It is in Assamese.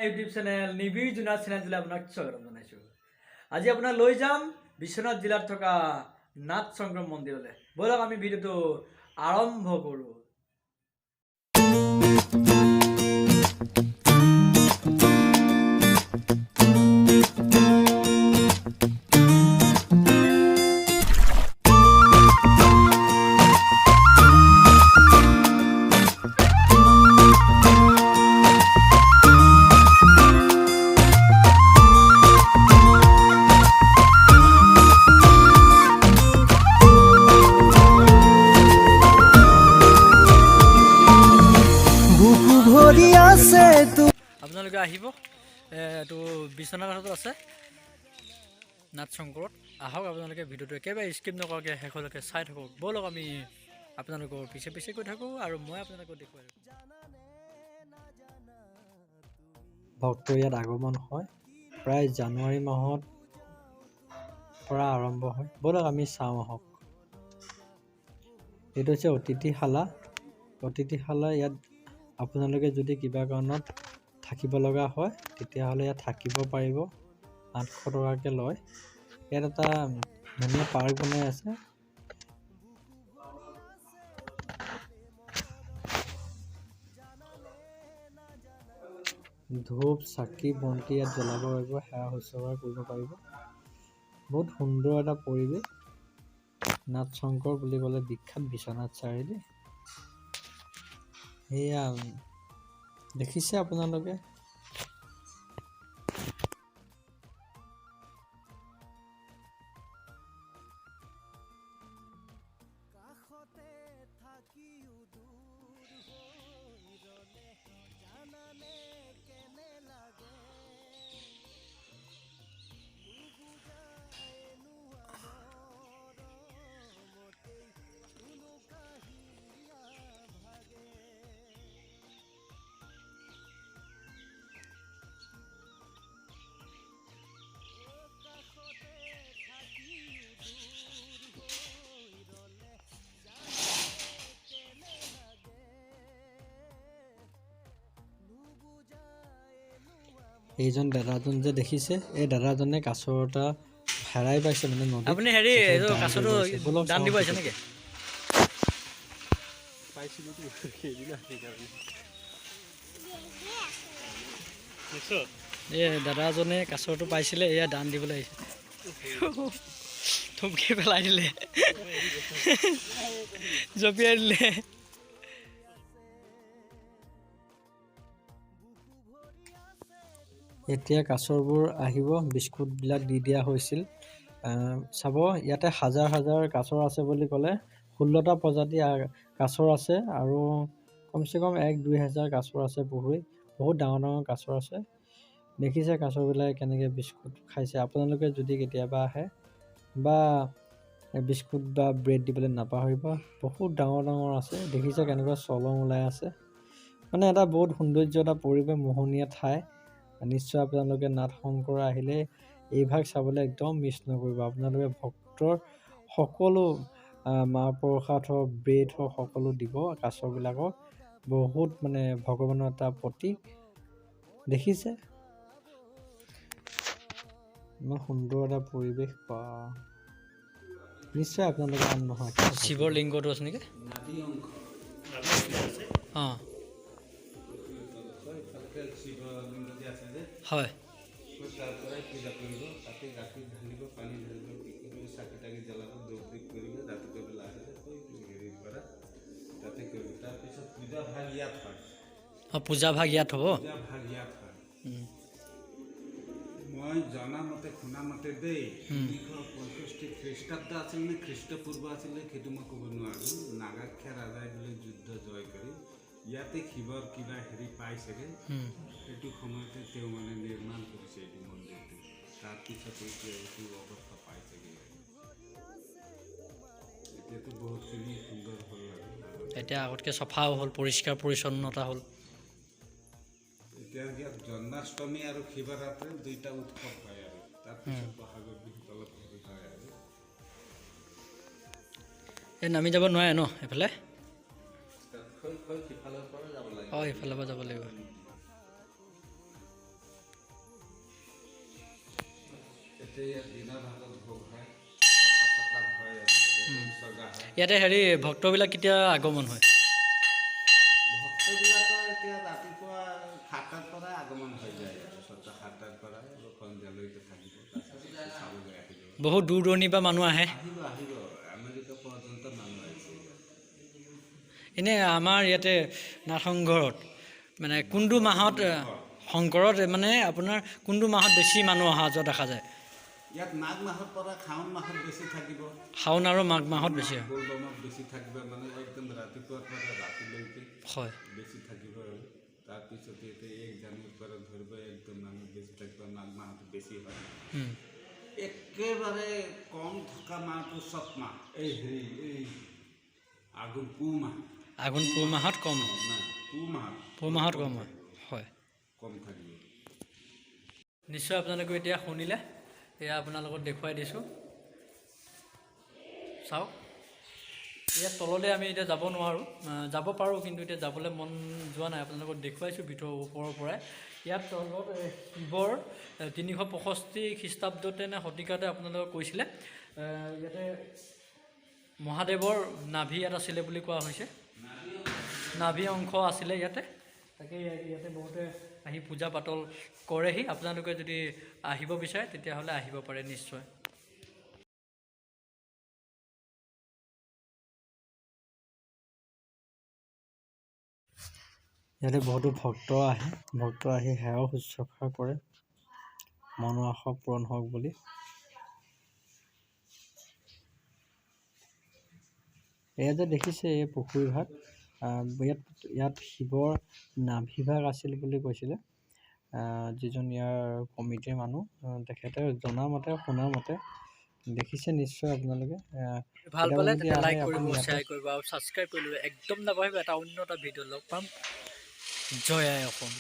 ইউটিউব চেনেল নিবিড় জোনাৰ চেনেলটোলৈ আপোনাক স্বাগতম জনাইছোঁ। আজি আপোনাক লৈ যাম বিশ্বনাথ জিলাত থকা নাথ সংক্ৰম মন্দিৰলৈ। ব'লক আমি ভিডিঅ'টো আৰম্ভ কৰোঁ। আপোনালোকে আহিব, এইটো বিশ্বনাথত আছে নাথ শংকৰত। আহক আপোনালোকে ভিডিঅ'টো একেবাৰে স্কিপ নকৰাকৈ শেষলৈকে চাই থাকক। ব'লক আমি আপোনালোকৰ পিছে পিছে গৈ থাকোঁ আৰু মই আপোনালোকক দেখুৱাই থাকোঁ। ভক্তৰ ইয়াত আগমন হয় প্ৰায় জানুৱাৰী মাহত পৰা আৰম্ভ হয়। ব'লক আমি চাওঁ আহক। এইটো হৈছে অতিথিশালা। অতিথিশালা ইয়াত আপোনালোকে যদি কিবা কাৰণত থাকিব লগা হয় তেতিয়াহ'লে ইয়াত থাকিব পাৰিব। 800 টকাকৈ লয়। ইয়াত এটা ধুনীয়া পাৰ্ক বনাই আছে। ধূপ চাকি বন্তি ইয়াত জ্বলাব পাৰিব, সেৱা শুশ্ৰূষা কৰিব পাৰিব। বহুত সুন্দৰ এটা পৰিৱেশ। নাথ শংকৰ বুলি ক'লে বিখ্যাত বিশ্বনাথ চাৰিআলি। সেয়া দেখিছে আপোনালোকে। এইজন দাদাজন যে দেখিছে, এই দাদাজনে কাছৰ এটা হেৰাই পাইছে মানে নদীত। আপুনি হেৰি কাছটো দান দিব আহিছে নেকি? এই দাদাজনে কাছৰটো পাইছিলে, এয়া দান দিবলৈ আহিছে। থমকি পেলাই দিলে, জঁপিয়াই দিলে। এতিয়া কাছৰবোৰ আহিব, বিস্কুটবিলাক দি দিয়া হৈছিল। চাব ইয়াতে হাজাৰ হাজাৰ কাছৰ আছে বুলি ক'লে 16টা প্ৰজাতি কাছৰ আছে আৰু কমচে কম 1-2 হাজাৰ কাছৰ আছে। বহুত ডাঙৰ ডাঙৰ কাছৰ আছে। দেখিছে কাছৰবিলাক কেনেকৈ বিস্কুট খাইছে। আপোনালোকে যদি কেতিয়াবা আহে বা বিস্কুট বা ব্ৰেড দিবলৈ নাপাহৰিব। বহুত ডাঙৰ ডাঙৰ আছে। দেখিছে কেনেকুৱা চলং ওলাই আছে। মানে এটা বহুত সৌন্দৰ্য এটা পৰিৱেশ, মোহনীয়া ঠাই। নিশ্চয় আপোনালোকে নাথ শংকৰ আহিলে এইভাগ চাবলৈ একদম মিছ নকৰিব। আপোনালোকে ভক্তৰ সকলো মাহ প্ৰসাদ হওক, ব্ৰেড হওক, সকলো দিব কাছবিলাকক। বহুত মানে ভগৱানৰ এটা প্ৰতীক। দেখিছে ইমান সুন্দৰ এটা পৰিৱেশ। বা নিশ্চয় আপোনালোকে আন নহয়। শিৱৰ লিংগটো আছে নেকি? অঁ হয়। পূজা ভাগ ইয়াত হ'ব। মই জনা মতে শুনা মতে দেই 1965 খ্ৰীষ্টাব্দ আছিল নে খ্ৰীষ্টপূৰ্ব আছিলে সেইটো মই ক'ব নোৱাৰোঁ। নাগাখ্যা ৰাজাই বোলে যুদ্ধ জয় কৰি ইয়াতে শিৱৰ কিবা হেৰি পাইছেগৈ। সেইটো সময়তে তেওঁ মানে নিৰ্মাণ কৰিছে এইটো মন্দিৰটো। তাৰপিছতে এইটো অৱস্থা পাইছেগৈ। এতিয়াতো বহুতখিনি সুন্দৰ হ'ল আৰু এতিয়া আগতকৈ চফাও হ'ল, পৰিষ্কাৰ পৰিচ্ছন্নতা হ'ল। এতিয়া ইয়াত জন্মাষ্টমী আৰু শিৱৰাত্ৰি দুইটা উৎসৱ হয় আৰু তাৰপিছত বহাগৰ বিহুত অলপ হেৰি হয় আৰু এই নামি যাব নোৱাৰে ন এইফালে? অঁ, ইফালৰ পৰা যাব লাগিব। ইয়াত দিনৰ ভাগত ভোগ হয়, প্ৰসাদ হয় আৰু ইয়াতে উৎসৰ্গা হয়। ইয়াতে হেৰি ভক্তবিলাক কেতিয়া আগমন হয়? ভক্তবিলাকৰ এতিয়া ৰাতিপুৱা 7টাৰ পৰা আগমন হৈ যায়, 7টাৰ পৰা সন্ধিয়ালৈকে থাকিব, তাৰপিছত চাবলৈ আহিব। বহুত দূৰ দূৰণিৰ পৰা মানুহ আহে। আহিব আমেৰিকা পৰ্যন্ত মানুহ আহিছে। এনেই আমাৰ ইয়াতে নাথ সংঘৰত মানে কোনটো মাহত শংকৰত মানে আপোনাৰ কোনটো মাহত বেছি মানুহ অহা যোৱা দেখা যায়? ইয়াত মাঘ মাহৰ পৰা শাওণ মাহত বেছি থাকিব। শাওণ আৰু মাঘ মাহত বেছি হয়। বলবমত বেছি থাকিব, মানে একদম ৰাতিপুৱাৰ পৰা ৰাতিলৈকে হয় বেছি থাকিব আৰু তাৰপিছত এতিয়া 1 জানুৱাৰীৰ পৰা ধৰিব একদম মানুহ বেছি থাকিব। মাঘ মাহত বেছি হয়। একেবাৰে কম থকা মাহটো চ'ত মাহ, এই আঘোণ পুহ মাহ। আঘোণ পুহ মাহত কম, পুহ মাহত কম হয়। হয়, কম থাকিব। নিশ্চয় আপোনালোকে এতিয়া শুনিলে, এয়া আপোনালোকক দেখুৱাই দিছোঁ, চাওক। ইয়াত তললৈ আমি এতিয়া যাব নোৱাৰোঁ, যাব পাৰোঁ কিন্তু এতিয়া যাবলৈ মন যোৱা নাই। আপোনালোকক দেখুৱাইছোঁ ভিতৰৰ ওপৰৰ পৰাই। ইয়াত তলত শিৱৰ 365 খ্ৰীষ্টাব্দতে নে শতিকাতে আপোনালোকক কৈছিলে, ইয়াতে মহাদেৱৰ নাভি ইয়াত আছিলে বুলি কোৱা হৈছে। নাভি অংশ আছিলে ইয়াতে, তাকে ইয়াতে বহুতে আহি পূজা পাতল কৰেহি। আপোনালোকে যদি আহিব বিচাৰে তেতিয়াহ'লে আহিব পাৰে নিশ্চয়। ইয়াতে বহুতো ভক্ত আহি সেৱাও শুশ্ৰূষা কৰে, মনৰ আশা পূৰণ হওক বুলি। এয়া যে দেখিছে এই পুখুৰীভাগ, ইয়াত শিৱৰ নাভিভাগ আছিল বুলি কৈছিলে যিজন ইয়াৰ কমিটিৰ মানুহ, তেখেতে জনামতে শুনামতে। দেখিছে নিশ্চয় আপোনালোকে। ভাল পালে তেন্তে লাইক কৰিব, শ্বেয়াৰ কৰিব আৰু ছাবস্ক্ৰাইব কৰিব। একদম নাপাহৰিব, এটা অন্য এটা ভিডিঅ' লগ পাম। জয় আই অসম।